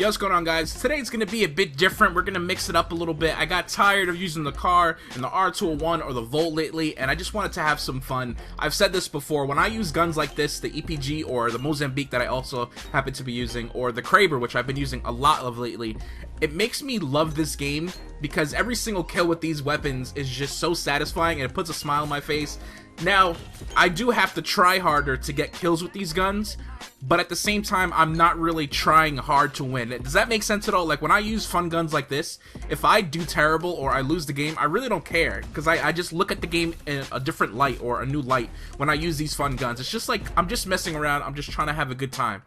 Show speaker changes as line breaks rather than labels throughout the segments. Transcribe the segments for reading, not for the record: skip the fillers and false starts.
Yo, what's going on, guys? Today's gonna be a bit different. We're gonna mix it up a little bit. I got tired of using the car and the R201 or the Volt lately, and I just wanted to have some fun. I've said this before, when I use guns like this, the EPG or the MOZAMBIQUE that I also happen to be using, or the Kraber, which I've been using a lot of lately, it makes me love this game because every single kill with these weapons is just so satisfying and it puts a smile on my face. Now, I do have to try harder to get kills with these guns, but at the same time, I'm not really trying hard to win. Does that make sense at all? Like, when I use fun guns like this, if I do terrible or I lose the game, I really don't care, because I just look at the game in a different light or a new light when I use these fun guns. It's just like, I'm just messing around, I'm just trying to have a good time.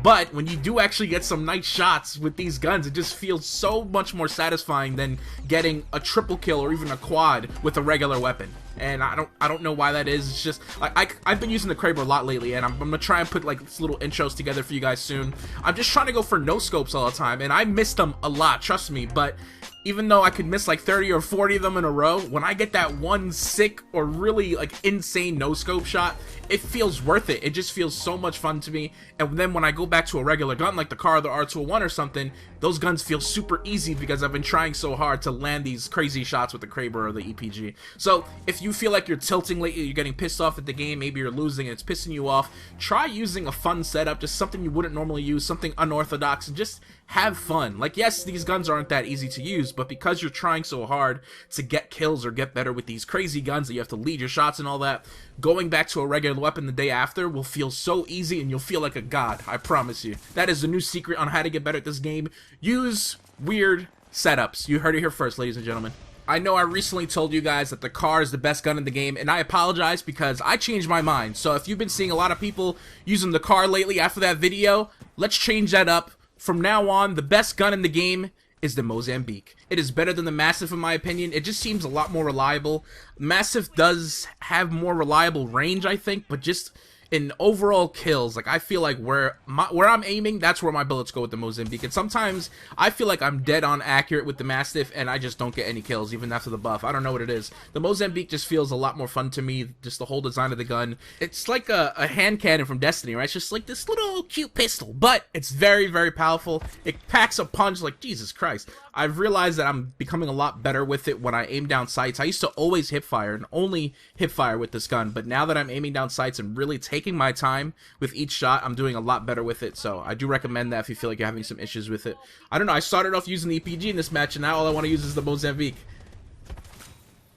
But when you do actually get some nice shots with these guns, it just feels so much more satisfying than getting a triple kill or even a quad with a regular weapon. And I don't know why that is. It's just like I've been using the Kraber a lot lately, and I'm gonna try and put like little intros together for you guys soon. I'm just trying to go for no scopes all the time, and I missed them a lot, trust me. But even though I could miss like 30 or 40 of them in a row, when I get that one sick or really like insane no scope shot, it feels worth it. It just feels so much fun to me. And then when I go back to a regular gun like the car or the R201 or something, those guns feel super easy because I've been trying so hard to land these crazy shots with the Kraber or the EPG. So if you feel like you're tilting lately, you're getting pissed off at the game, maybe you're losing and it's pissing you off, try using a fun setup, just something you wouldn't normally use, something unorthodox, and just have fun. Like, yes, these guns aren't that easy to use, but because you're trying so hard to get kills or get better with these crazy guns that you have to lead your shots and all that, going back to a regular weapon the day after will feel so easy and you'll feel like a god, I promise you. That is the new secret on how to get better at this game. Use weird setups. You heard it here first, ladies and gentlemen. I know I recently told you guys that the car is the best gun in the game, and I apologize because I changed my mind. So if you've been seeing a lot of people using the car lately after that video, let's change that up. From now on, the best gun in the game is the MOZAMBIQUE. It is better than the Massive in my opinion. It just seems a lot more reliable. Massive does have more reliable range, I think, but just in overall kills, like I feel like where I'm aiming, that's where my bullets go with the MOZAMBIQUE. And sometimes I feel like I'm dead on accurate with the Mastiff and I just don't get any kills even after the buff. I don't know what it is. The MOZAMBIQUE just feels a lot more fun to me, just the whole design of the gun. It's like a hand cannon from Destiny, right? It's just like this little cute pistol, but it's very, very powerful. It packs a punch like Jesus Christ. I've realized that I'm becoming a lot better with it when I aim down sights. I used to always hip fire and only hip fire with this gun, but now that I'm aiming down sights and really taking my time with each shot, I'm doing a lot better with it. So I do recommend that if you feel like you're having some issues with it. I don't know, I started off using the EPG in this match and now all I want to use is the MOZAMBIQUE.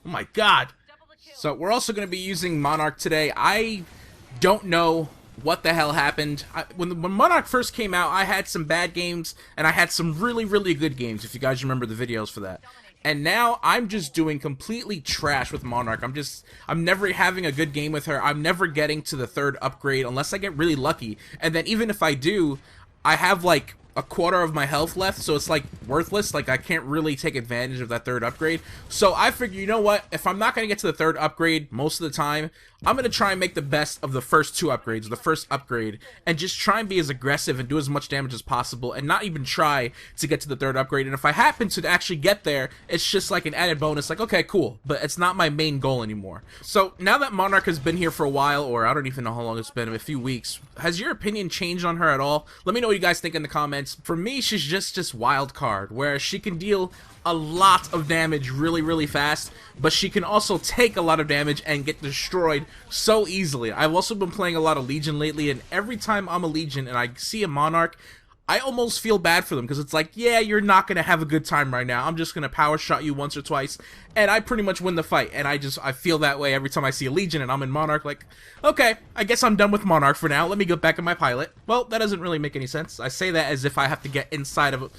Oh my god. So we're also going to be using Monarch today. I don't know what the hell happened. When Monarch first came out, I had some bad games and I had some really, really good games, if you guys remember the videos for that. And now I'm just doing completely trash with Monarch. I'm never having a good game with her. I'm never getting to the third upgrade unless I get really lucky. And then even if I do, I have like a quarter of my health left, so it's like worthless. Like I can't really take advantage of that third upgrade. So I figure, you know what, if I'm not going to get to the third upgrade most of the time, I'm going to try and make the best of the first two upgrades, the first upgrade, and just try and be as aggressive and do as much damage as possible and not even try to get to the third upgrade. And if I happen to actually get there, it's just like an added bonus, like, okay, cool, but it's not my main goal anymore. So now that Monarch has been here for a while, or I don't even know how long it's been, a few weeks, has your opinion changed on her at all? Let me know what you guys think in the comments. For me, she's just wild card, where she can deal a lot of damage really, really fast, but she can also take a lot of damage and get destroyed so easily. I've also been playing a lot of Legion lately, and every time I'm a Legion and I see a Monarch, I almost feel bad for them, because it's like, yeah, you're not going to have a good time right now. I'm just going to power shot you once or twice, and I pretty much win the fight. And I feel that way every time I see a Legion and I'm in Monarch, like, okay, I guess I'm done with Monarch for now. Let me get back in my pilot. Well, that doesn't really make any sense. I say that as if I have to get inside of a...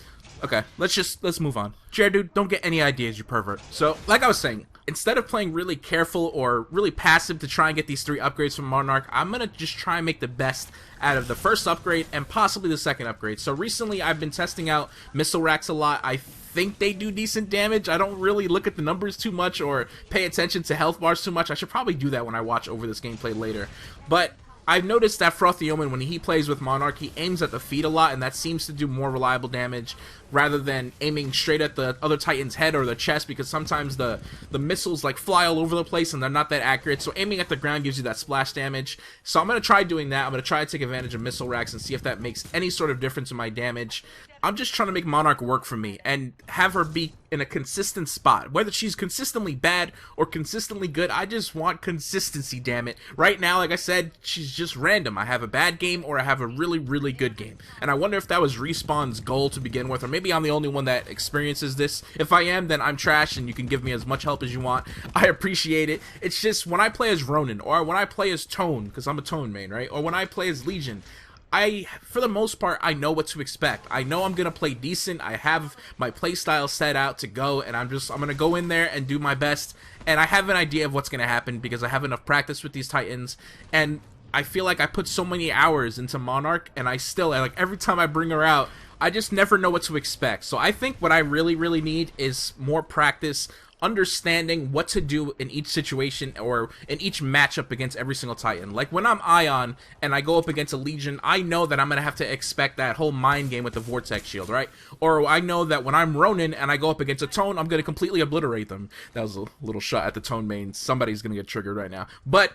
Okay, let's move on. Dude, don't get any ideas, you pervert. So, like I was saying, instead of playing really careful or really passive to try and get these three upgrades from Monarch, I'm gonna just try and make the best out of the first upgrade and possibly the second upgrade. So recently I've been testing out missile racks a lot. I think they do decent damage. I don't really look at the numbers too much or pay attention to health bars too much. I should probably do that when I watch over this gameplay later. But I've noticed that Frothy Omen, when he plays with Monarch, he aims at the feet a lot, and that seems to do more reliable damage rather than aiming straight at the other Titan's head or the chest, because sometimes the missiles like fly all over the place and they're not that accurate, so aiming at the ground gives you that splash damage. So I'm going to try doing that. I'm going to try to take advantage of missile racks and see if that makes any sort of difference in my damage. I'm just trying to make Monarch work for me and have her be in a consistent spot. Whether she's consistently bad or consistently good, I just want consistency, damn it. Right now, like I said, she's just random. I have a bad game or I have a really, really good game. And I wonder if that was Respawn's goal to begin with, or maybe I'm the only one that experiences this. If I am, then I'm trash and you can give me as much help as you want. I appreciate it. It's just when I play as Ronin, or when I play as Tone, because I'm a Tone main, right? Or when I play as Legion, for the most part, I know what to expect. I know I'm gonna play decent. I have my playstyle set out to go, and I'm gonna go in there and do my best. And I have an idea of what's gonna happen because I have enough practice with these Titans, and I feel like I put so many hours into Monarch, and I still, like, every time I bring her out, I just never know what to expect. So I think what I really, really need is more practice, understanding what to do in each situation or in each matchup against every single Titan. Like when I'm Ion and I go up against a Legion, I know that I'm going to have to expect that whole mind game with the Vortex Shield, right? Or I know that when I'm Ronin and I go up against a Tone, I'm going to completely obliterate them. That was a little shot at the Tone main. Somebody's going to get triggered right now. But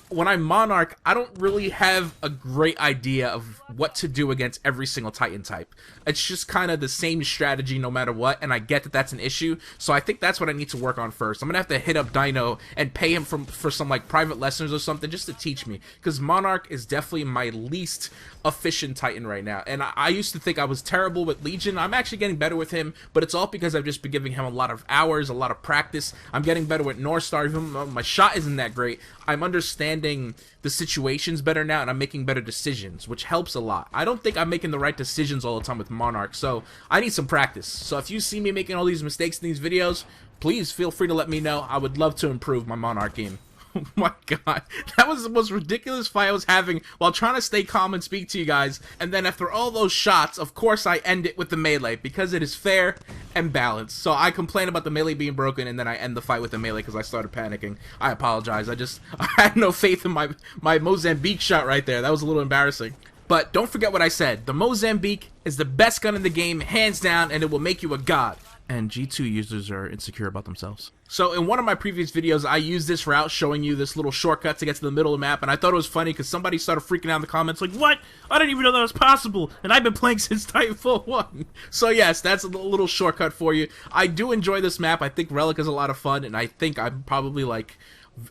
when I'm Monarch, I don't really have a great idea of what to do against every single Titan type. It's just kind of the same strategy no matter what, and I get that that's an issue, so I think that's what I need to work on first. I'm gonna have to hit up Dino and pay him for some like private lessons or something just to teach me, because Monarch is definitely my least efficient Titan right now, and I used to think I was terrible with Legion. I'm actually getting better with him, but it's all because I've just been giving him a lot of hours, a lot of practice. I'm getting better with North Star, even though my shot isn't that great. I'm understanding the situations better now, and I'm making better decisions, which helps a lot. I don't think I'm making the right decisions all the time with Monarch, so I need some practice. So if you see me making all these mistakes in these videos, please feel free to let me know. I would love to improve my Monarch game. Oh my god, that was the most ridiculous fight I was having while trying to stay calm and speak to you guys, and then after all those shots, of course I end it with the melee, because it is fair and balanced. So I complain about the melee being broken, and then I end the fight with the melee because I started panicking. I apologize, I had no faith in my Mozambique shot right there. That was a little embarrassing. But don't forget what I said, the Mozambique is the best gun in the game, hands down, and it will make you a god. And G2 users are insecure about themselves. So in one of my previous videos, I used this route showing you this little shortcut to get to the middle of the map, and I thought it was funny because somebody started freaking out in the comments like, what? I didn't even know that was possible, and I've been playing since Titanfall 1. So yes, that's a little shortcut for you. I do enjoy this map. I think Relic is a lot of fun, and I think I'm probably like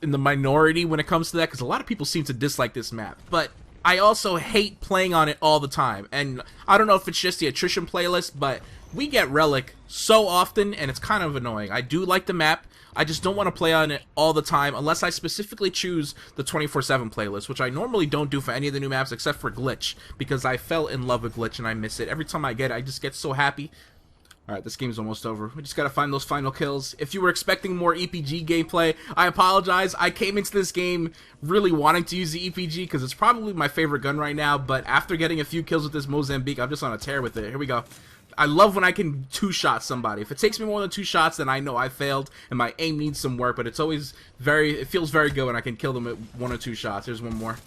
in the minority when it comes to that, because a lot of people seem to dislike this map. But I also hate playing on it all the time, and I don't know if it's just the attrition playlist, but we get Relic so often, and it's kind of annoying. I do like the map, I just don't want to play on it all the time unless I specifically choose the 24/7 playlist, which I normally don't do for any of the new maps except for Glitch, because I fell in love with Glitch and I miss it. Every time I get it, I just get so happy. Alright, this game's almost over. We just gotta find those final kills. If you were expecting more EPG gameplay, I apologize. I came into this game really wanting to use the EPG because it's probably my favorite gun right now, but after getting a few kills with this Mozambique, I'm just on a tear with it. Here we go. I love when I can two-shot somebody. If it takes me more than 2 shots, then I know I failed and my aim needs some work, but it's always it feels very good when I can kill them at 1 or 2 shots. Here's one more.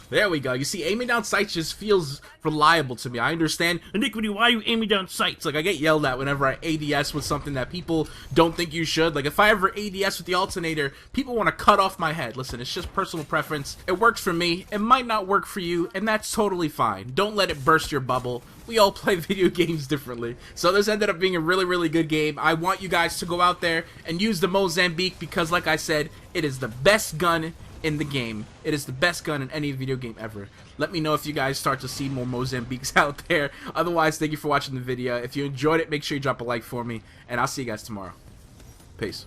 There we go. You see, aiming down sights just feels reliable to me. I understand, Iniquity, why are you aiming down sights? Like, I get yelled at whenever I ADS with something that people don't think you should. Like, if I ever ADS with the alternator, people want to cut off my head. Listen, it's just personal preference. It works for me. It might not work for you, and that's totally fine. Don't let it burst your bubble. We all play video games differently. So this ended up being a really, really good game. I want you guys to go out there and use the Mozambique because, like I said, it is the best gun in the game. It is the best gun in any video game ever. Let me know if you guys start to see more Mozambiques out there. Otherwise, thank you for watching the video. If you enjoyed it, make sure you drop a like for me, and I'll see you guys tomorrow. Peace.